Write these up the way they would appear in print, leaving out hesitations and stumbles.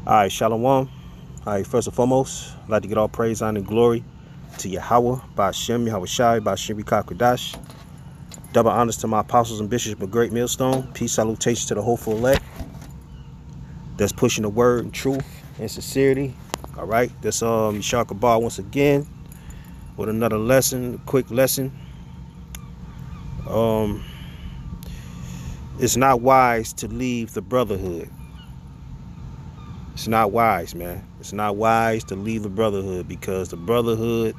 All right, Shalom. All right, first and foremost, I'd like to get all praise, honor, and glory to Yahweh, Ba'Shem, Yahweh Shai, Ba'Shem, Kodash. Double honors to my apostles and bishops of Great Millstone. Peace, salutations to the hopeful elect that's pushing the word and truth and sincerity. All right, that's Yashar Kabar once again with another lesson, a quick lesson. It's not wise to leave the brotherhood. It's not wise, man. It's not wise to leave the brotherhood because the brotherhood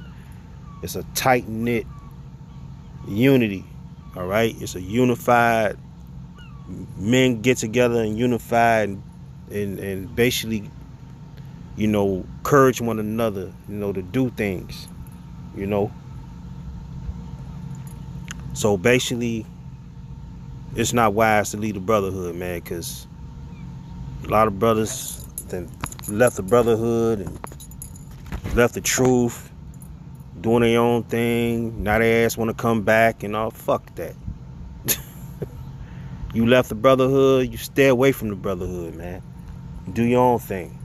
is a tight-knit unity. All right, it's a unified, men get together and unified and basically, encourage one another, to do things, So basically, it's not wise to leave the brotherhood, man, because a lot of brothers then left the brotherhood and left the truth, doing their own thing. Now they ass want to come back and all. Fuck that. You left the brotherhood, you stay away from the brotherhood, man. Do your own thing,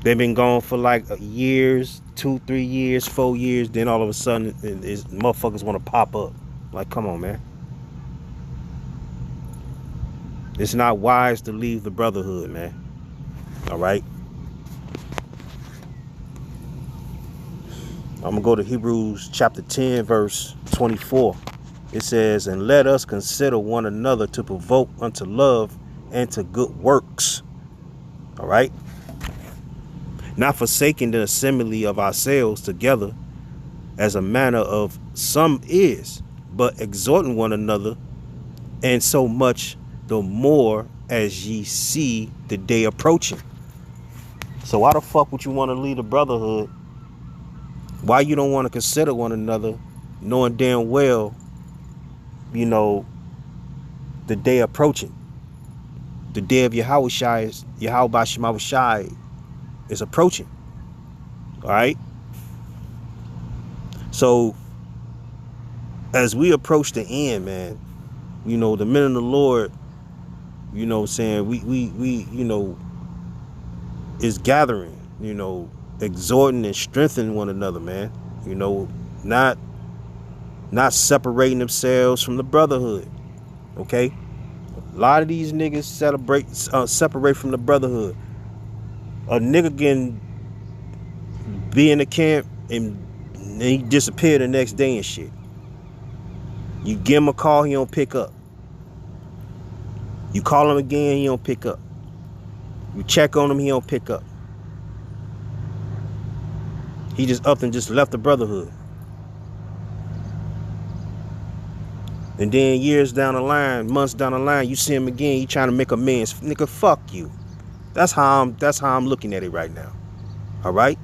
They've been gone for like years, 2, 3 years, 4 years. Then all of a sudden, motherfuckers want to pop up. Like, come on, man. It's not wise to leave the brotherhood, man. All right. I'm going to go to Hebrews chapter 10, verse 24. It says, and let us consider one another to provoke unto love and to good works. All right. Not forsaking the assembly of ourselves together as a manner of some is, but exhorting one another, and so much the more as ye see the day approaching. So why the fuck would you want to leave the brotherhood? Why you don't want to consider one another, knowing damn well, the day approaching. The day of Yahweh Shai, Yahweh Shai is approaching. All right. So as we approach the end, man, the men of the Lord, saying we is gathering, exhorting and strengthening one another, man. Not separating themselves from the brotherhood. Okay. A lot of these niggas separate from the brotherhood. A nigga can be in the camp and he disappear the next day and shit. You give him a call, he don't pick up. You call him again, he don't pick up. You check on him, he don't pick up. He just up and just left the brotherhood. And then years down the line, months down the line, you see him again, he trying to make amends. Nigga, fuck you. That's how I'm looking at it right now. All right?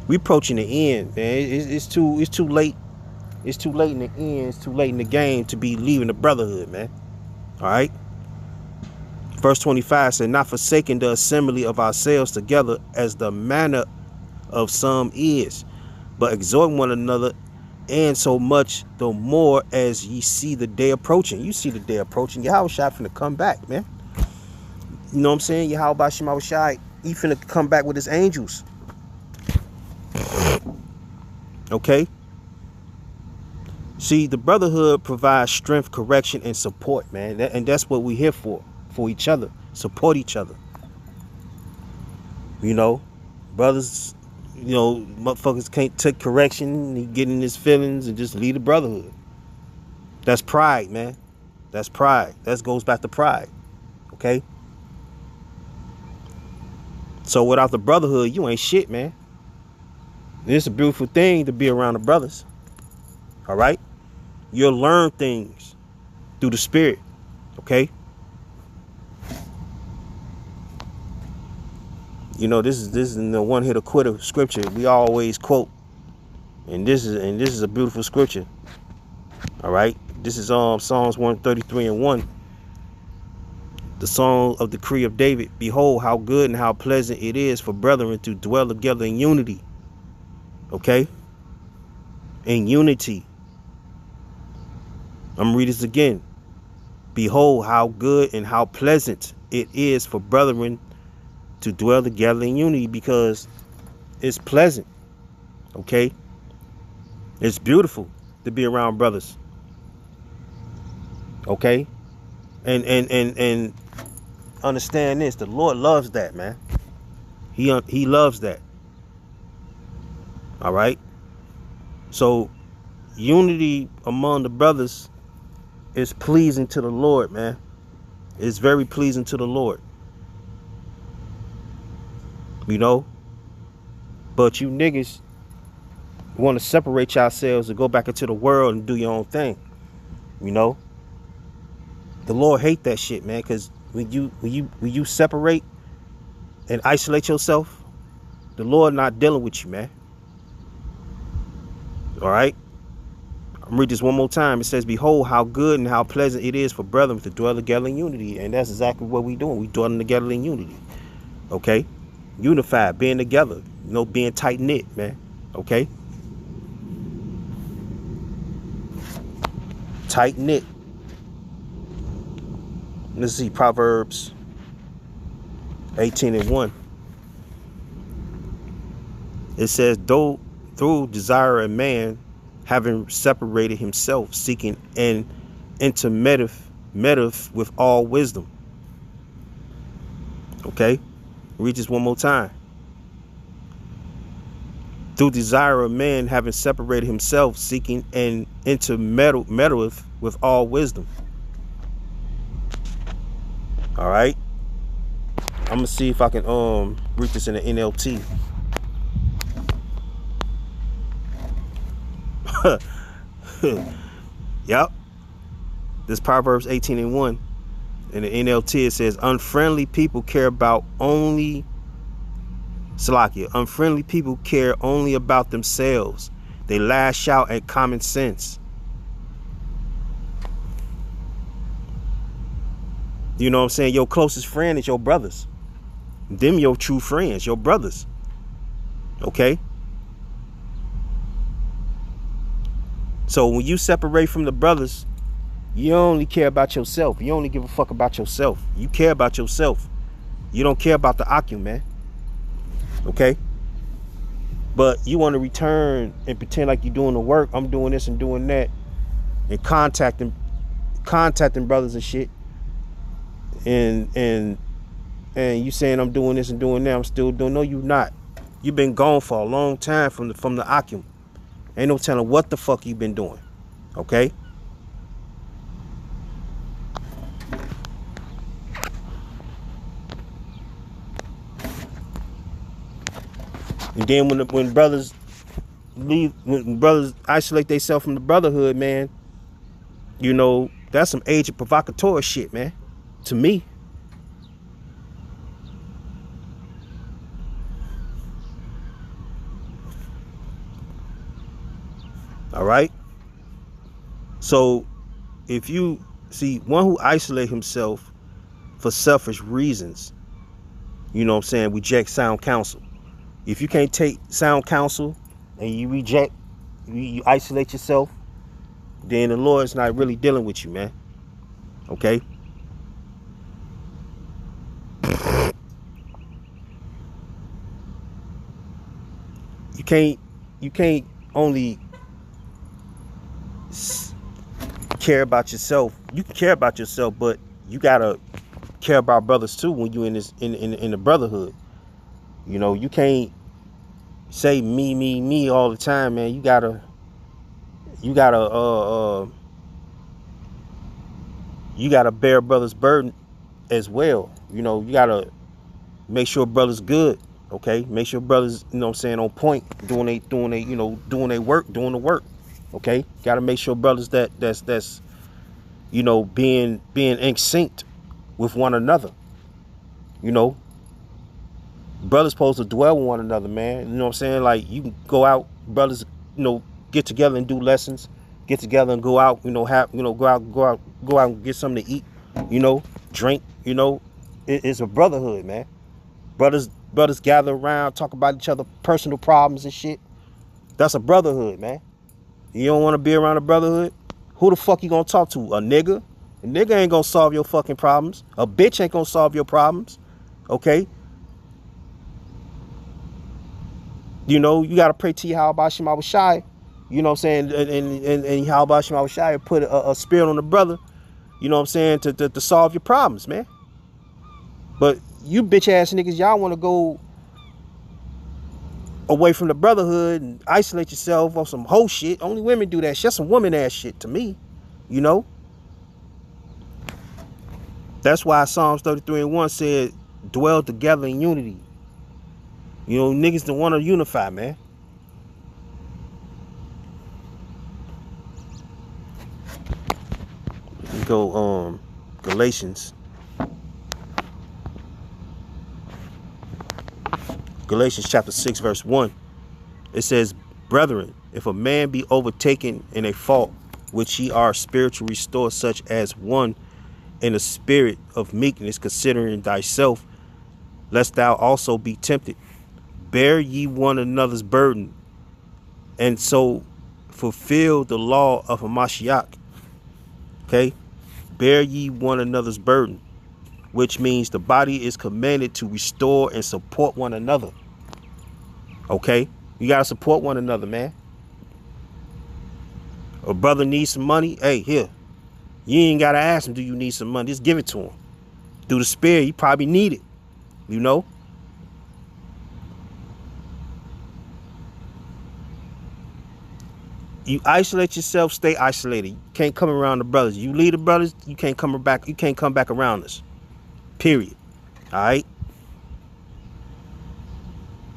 We approaching the end, man. It's too late. It's too late in the end. It's too late in the game to be leaving the brotherhood, man. All right? Verse 25 said, not forsaking the assembly of ourselves together as the manner of some is, but exhorting one another, and so much the more as ye see the day approaching. You see the day approaching. Yahweh Shai finna come back, man. You know what I'm saying? Yahweh Shai, he finna come back with his angels. Okay? See, the brotherhood provides strength, correction, and support, man. And that's what we're here for each other. Support each other. Brothers, motherfuckers can't take correction, he get in his feelings and just leave the brotherhood. That's pride, man. That's pride. That goes back to pride. Okay? So without the brotherhood, you ain't shit, man. It's a beautiful thing to be around the brothers. All right? You'll learn things through the spirit. Okay? This is the one hit quitter scripture we always quote. And this is a beautiful scripture. All right? This is Psalms 133:1. The song of the decree of David. Behold, how good and how pleasant it is for brethren to dwell together in unity. Okay? In unity. I'm going to read this again. Behold, how good and how pleasant it is for brethren to dwell together in unity, because it's pleasant. Okay? It's beautiful to be around brothers. Okay? And understand this, the Lord loves that, man. He loves that. All right? So unity among the brothers is pleasing to the Lord, man. It's very pleasing to the Lord. You know? But you niggas want to separate yourselves and go back into the world and do your own thing. You know? The Lord hate that shit, man, because when you separate and isolate yourself, the Lord not dealing with you, man. All right? I'm gonna read this one more time. It says, behold, how good and how pleasant it is for brethren to dwell together in unity. And that's exactly what we doing. We dwelling together in unity. Okay? Unified, being together, you know, being tight knit, man. Okay? Tight knit. Let's see, Proverbs 18:1. It says, though through desire a man, having separated himself, seeking an intermeddeth with all wisdom. Okay? Read this one more time. Through desire of man, having separated himself, seeking an intermeddeth with all wisdom. All right? I'm gonna see if I can read this in the NLT. Yep. This Proverbs 18:1. In the NLT it says, unfriendly people care about only Salakia. Unfriendly people care only about themselves. They lash out at common sense. You know what I'm saying? Your closest friend is your brothers. Them your true friends, your brothers. Okay? So when you separate from the brothers, you only care about yourself. You only give a fuck about yourself. You care about yourself. You don't care about the Akim, man. Okay? But you want to return and pretend like you're doing the work. I'm doing this and doing that. And contacting brothers and shit. And you saying I'm doing this and doing that. I'm still doing. No, you not. You've been gone for a long time from the Akim. Ain't no telling what the fuck you been doing. Okay? And then when brothers leave, when brothers isolate themselves from the brotherhood, man, you know, that's some agent provocateur shit, man. To me. All right? So if you see one who isolate himself for selfish reasons, you know what I'm saying, reject sound counsel. If you can't take sound counsel and you reject, you isolate yourself, then the Lord's not really dealing with you, man. Okay? You can't only care about yourself. You can care about yourself, but you gotta care about brothers too when you in the brotherhood. You know, you can't say me all the time, man. You gotta bear brothers' burden as well. You know, you gotta make sure brothers good. Okay, make sure brothers, you know what I'm saying, on point, doing their work, doing the work. Okay, gotta make sure brothers that's you know, being in sync with one another. You know, brothers supposed to dwell with one another, man. You know what I'm saying? Like, you can go out, brothers, you know, get together and do lessons, get together and go out, you know, go out and get something to eat, you know, drink, you know. It's a brotherhood, man. Brothers gather around, talk about each other personal problems and shit. That's a brotherhood, man. You don't want to be around a brotherhood? Who the fuck you gonna talk to? A nigga? A nigga ain't gonna solve your fucking problems. A bitch ain't gonna solve your problems. Okay? You know, you gotta pray to Yahweh Shema Shai. You know what I'm saying? And Yahweh Shema Shai put a spirit on the brother, you know what I'm saying, to solve your problems, man. But you bitch ass niggas, y'all wanna go away from the brotherhood and isolate yourself on some whole shit. Only women do that shit. That's some woman ass shit to me, you know? That's why Psalms 33:1 said, dwell together in unity. You know, niggas don't want to unify, man. We go Galatians. Galatians chapter 6, verse 1. It says, brethren, if a man be overtaken in a fault, which ye are spiritual, restore such as one in a spirit of meekness, considering thyself, lest thou also be tempted. Bear ye one another's burden, and so fulfill the law of Hamashiach. Okay? Bear ye one another's burden, which means the body is commanded to restore and support one another. Okay? You gotta support one another, man. A brother needs some money. Hey, here. You ain't gotta ask him, do you need some money? Just give it to him. Through the spirit, you probably need it. You know? You isolate yourself, stay isolated. You can't come around the brothers. You leave the brothers, you can't come back around us. Period. Alright?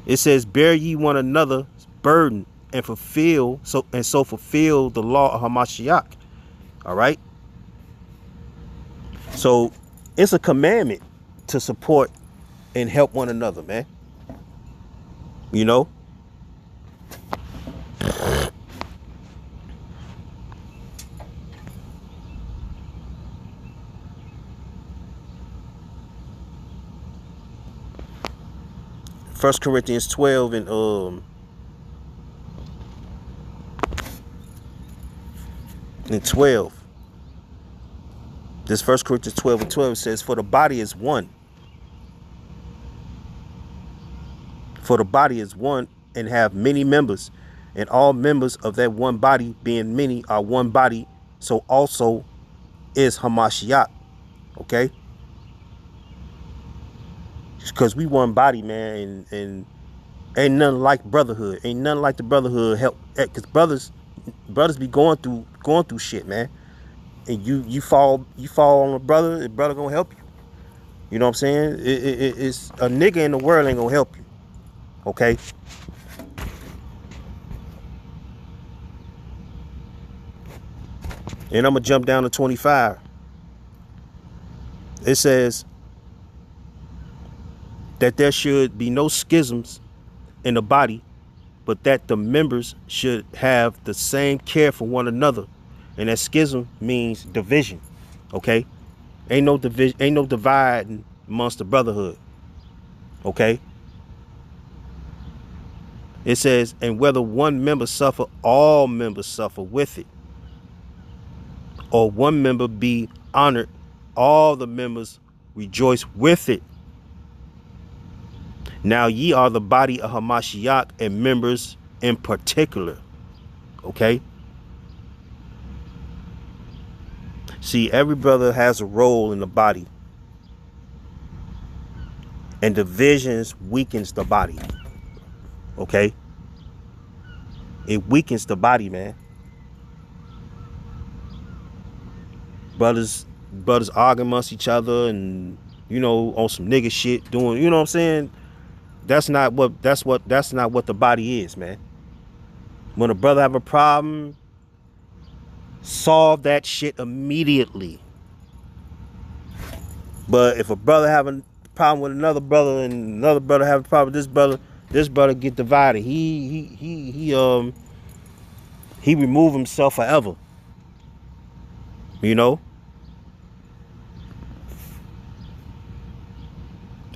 It says, bear ye one another's burden and fulfill the law of Hamashiach. Alright? So it's a commandment to support and help one another, man. You know? First Corinthians 12 and 12. This First Corinthians 12 and 12 says, for the body is one. For the body is one and have many members, and all members of that one body, being many, are one body. So also is Hamashiach. Okay? Because we one body, man, and ain't nothing like brotherhood. Ain't nothing like the brotherhood help. Because brothers be going through shit, man. And you fall on a brother, the brother gonna help you. You know what I'm saying? It's a nigga in the world ain't gonna help you. Okay? And I'm gonna jump down to 25. It says that there should be no schisms in the body, but that the members should have the same care for one another. And that schism means division. Okay? Ain't no division, ain't no divide amongst the brotherhood. Okay? It says, and whether one member suffer, all members suffer with it. Or one member be honored, all the members rejoice with it. Now ye are the body of Hamashiach, and members in particular. Okay? See, every brother has a role in the body. And divisions weakens the body. Okay? It weakens the body, man. Brothers arguing amongst each other and, you know, on some nigga shit doing, you know what I'm saying? That's not what the body is, man. When a brother have a problem, solve that shit immediately. But if a brother have a problem with another brother and another brother have a problem with this brother get divided. He remove himself forever. You know?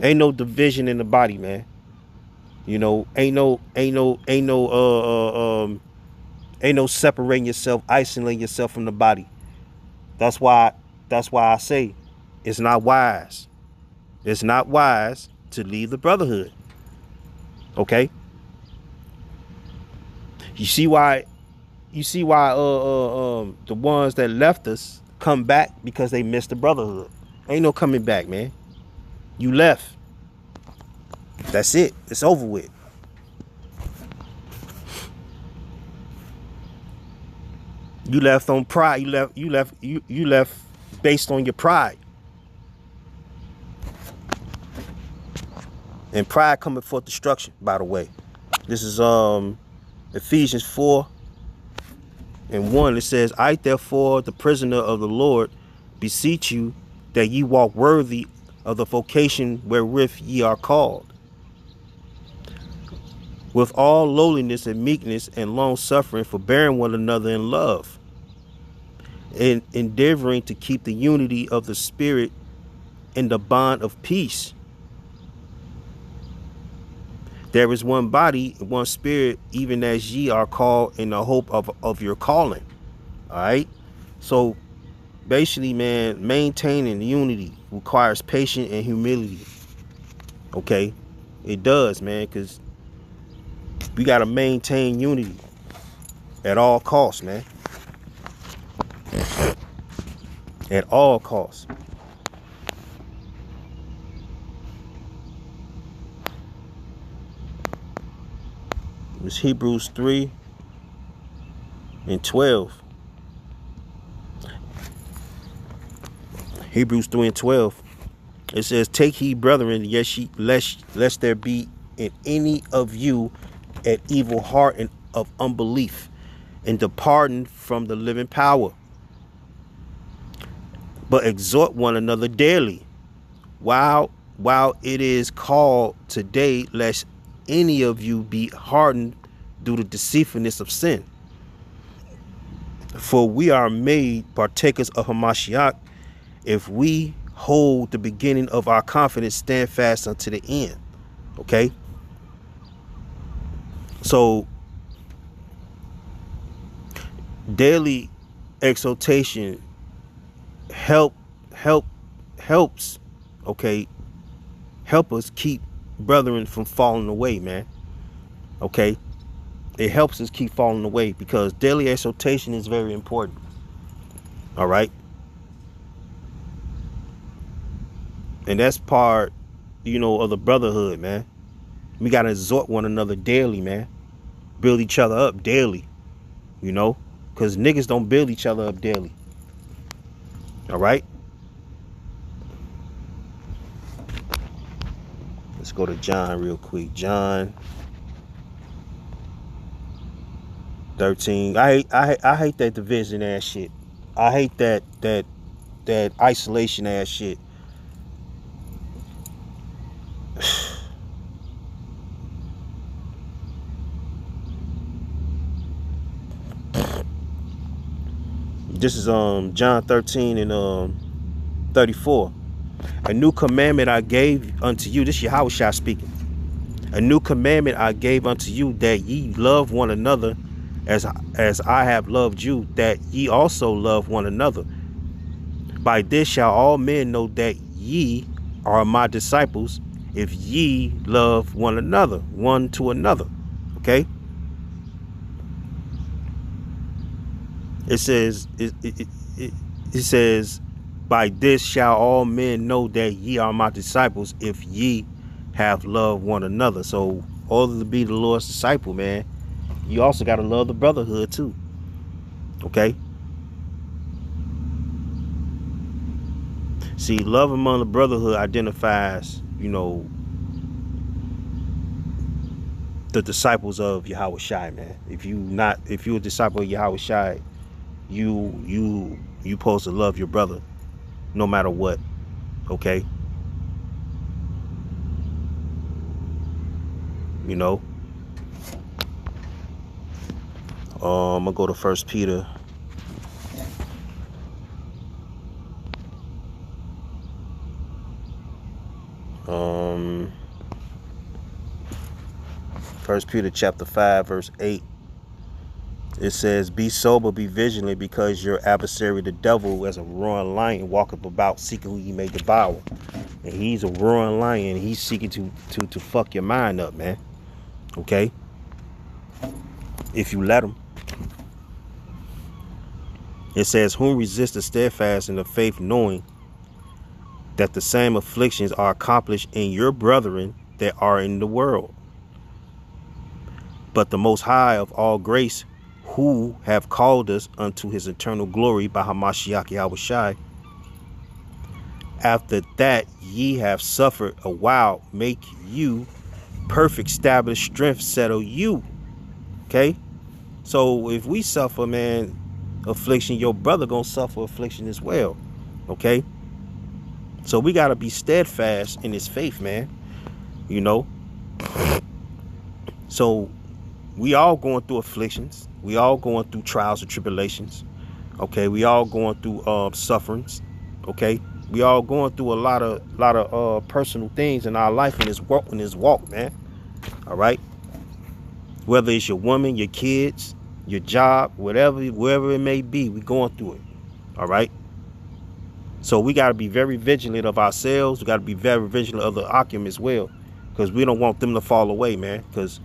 Ain't no division in the body, man. You know, ain't no separating yourself, isolating yourself from the body. That's why that's why I say it's not wise. It's not wise to leave the brotherhood. Okay? You see why the ones that left us come back, because they missed the brotherhood. Ain't no coming back, man. You left. That's it. It's over with. You left on pride. You left based on your pride. And pride coming forth destruction, by the way. This is Ephesians 4:1. It says, I therefore, the prisoner of the Lord, beseech you that ye walk worthy of the vocation wherewith ye are called, with all lowliness and meekness and long suffering, forbearing one another in love, and endeavoring to keep the unity of the Spirit in the bond of peace. There is one body, one spirit, even as ye are called in the hope of your calling. All right. So basically, man, maintaining unity requires patience and humility. Okay. It does, man, because we got to maintain unity at all costs, man. At all costs. It's Hebrews 3:12. Hebrews 3:12. It says, take heed, brethren, lest there be in any of you an evil heart and of unbelief, and departing from the living power. But exhort one another daily, while it is called today, lest any of you be hardened through the deceitfulness of sin. For we are made partakers of Hamashiach, if we hold the beginning of our confidence stand fast unto the end. Okay? So daily exhortation helps, okay, help us keep brethren from falling away, man. Okay? It helps us keep falling away, because daily exhortation is very important. All right? And that's part, of the brotherhood, man. We got to exhort one another daily, man. Build each other up daily, because niggas don't build each other up daily. All right? Let's go to John real quick. John 13. I hate that division ass shit. I hate that isolation ass shit. This is John 13:34. A new commandment I gave unto you. This is Yahushua speaking. A new commandment I gave unto you, that ye love one another as I have loved you, that ye also love one another. By this shall all men know that ye are my disciples, if ye love one another, one to another. Okay? It says, it says, by this shall all men know that ye are my disciples, if ye have loved one another. So, order to be the Lord's disciple, man, you also got to love the brotherhood too. Okay? See, love among the brotherhood identifies, the disciples of Yahushua, man. If you're a disciple of Yahushua, you supposed to love your brother no matter what. Okay? I'm gonna go to 1 Peter. First Peter chapter 5 verse 8. It says, be sober, be vigilant, because your adversary, the devil, as a roaring lion, walketh about seeking who he may devour. And he's a roaring lion. He's seeking to fuck your mind up, man. Okay? If you let him. It says, whom resist the steadfast in the faith, knowing that the same afflictions are accomplished in your brethren that are in the world. But the Most High of all grace, who have called us unto his eternal glory by Hamashiach Yahushai, after that ye have suffered a while, make you perfect, establish strength, settle you. Okay? So if we suffer, man, affliction, your brother gonna suffer affliction as well. Okay? So we gotta be steadfast in his faith, man. You know? So we all going through afflictions. We all going through trials and tribulations. Okay? We all going through sufferings. Okay? We all going through a lot of personal things in our life in this walk, man. All right? Whether it's your woman, your kids, your job, wherever it may be, we going through it. All right? So we got to be very vigilant of ourselves. We got to be very vigilant of the Akim as well, because we don't want them to fall away, man. Because,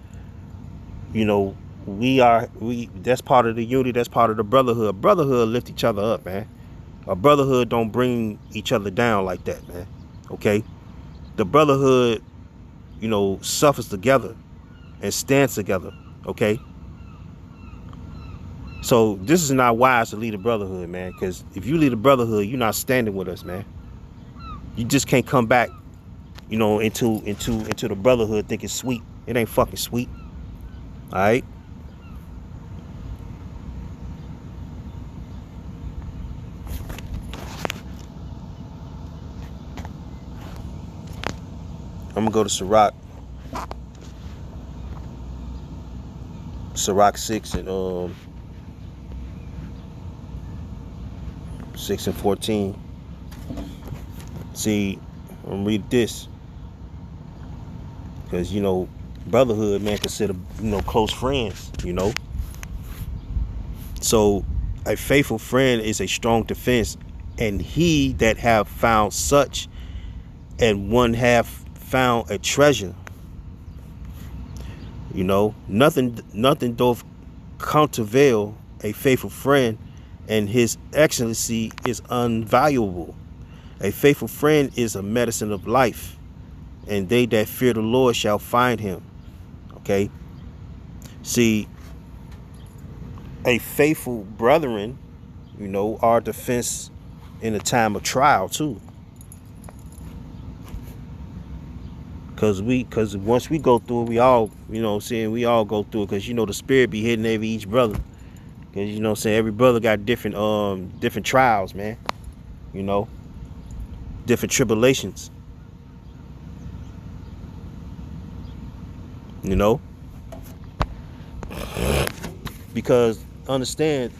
you know, that's part of the unity. That's part of the brotherhood. Brotherhood lift each other up, man. A brotherhood don't bring each other down like that, man. Okay? The brotherhood, you know, suffers together and stands together. Okay? So this is not wise to lead a brotherhood, man, because if you lead a brotherhood, you're not standing with us, man. You just can't come back, you know, into the brotherhood thinking sweet. It ain't fucking sweet. All right? I'm gonna go to Sirach 6 and 6 and 14. See, I'm gonna read this, because, you know, brotherhood, man, consider, you know, close friends, you know. So a faithful friend is a strong defense, and he that have found such, and one have found a treasure. You know, nothing doth countervail a faithful friend, and his excellency is invaluable. A faithful friend is a medicine of life, and they that fear the Lord shall find him. Okay? See, a faithful brethren, you know, are defense in a time of trial too. Cause once we go through it, we all, you know what I'm saying, we all go through it, because, you know, the spirit be hitting each brother. Cause, you know what I'm saying, every brother got different trials, man. You know, different tribulations. You know? Because understand,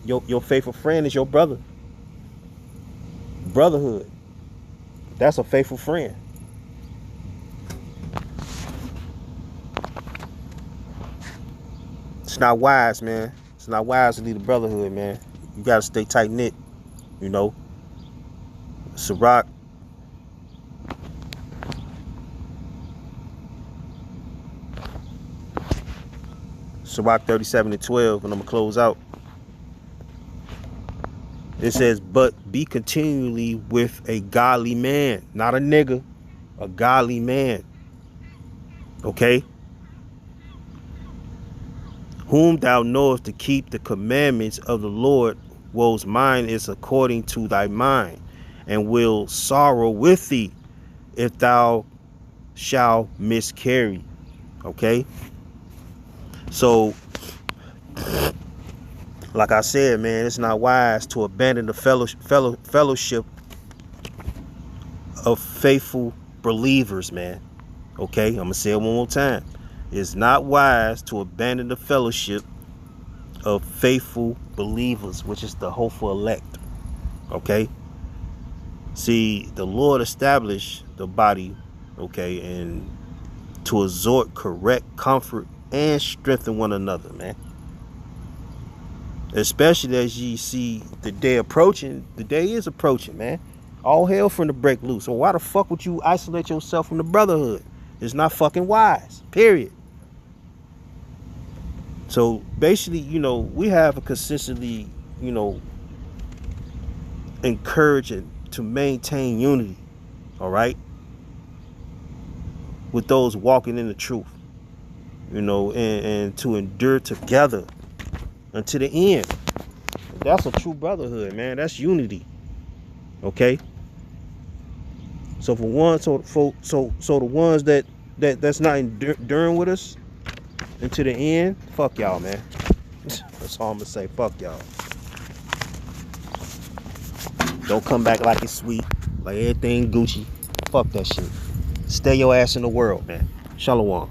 your faithful friend is your brother. Brotherhood. That's a faithful friend. It's not wise, man. It's not wise to lead the brotherhood, man. You gotta stay tight knit, you know. Sirach 37 and 12, and I'm gonna close out. It says, but be continually with a godly man, not a nigga, a godly man. Okay? Whom thou knowest to keep the commandments of the Lord, woe's mine is according to thy mind, and will sorrow with thee if thou shalt miscarry. Okay? So, like I said, man, it's not wise to abandon the fellowship of faithful believers, man. Okay? I'm going to say it one more time. It's not wise to abandon the fellowship of faithful believers, which is the hopeful elect. Okay? See, the Lord established the body, okay, and to exhort, correct, comfort, and strengthen one another, man. Especially as you see the day approaching. The day is approaching, man. All hell finna break loose. So why the fuck would you isolate yourself from the Brotherhood? It's not fucking wise. Period. So basically, we have a consistently, encouraging to maintain unity, all right, with those walking in the truth, and to endure together until the end. That's a true brotherhood, man. That's unity. Okay. So for one, so the ones that's not enduring with us until the end, fuck y'all, man. That's all I'm gonna say. Fuck y'all. Don't come back like it's sweet, like everything Gucci. Fuck that shit. Stay your ass in the world, man. Shalom.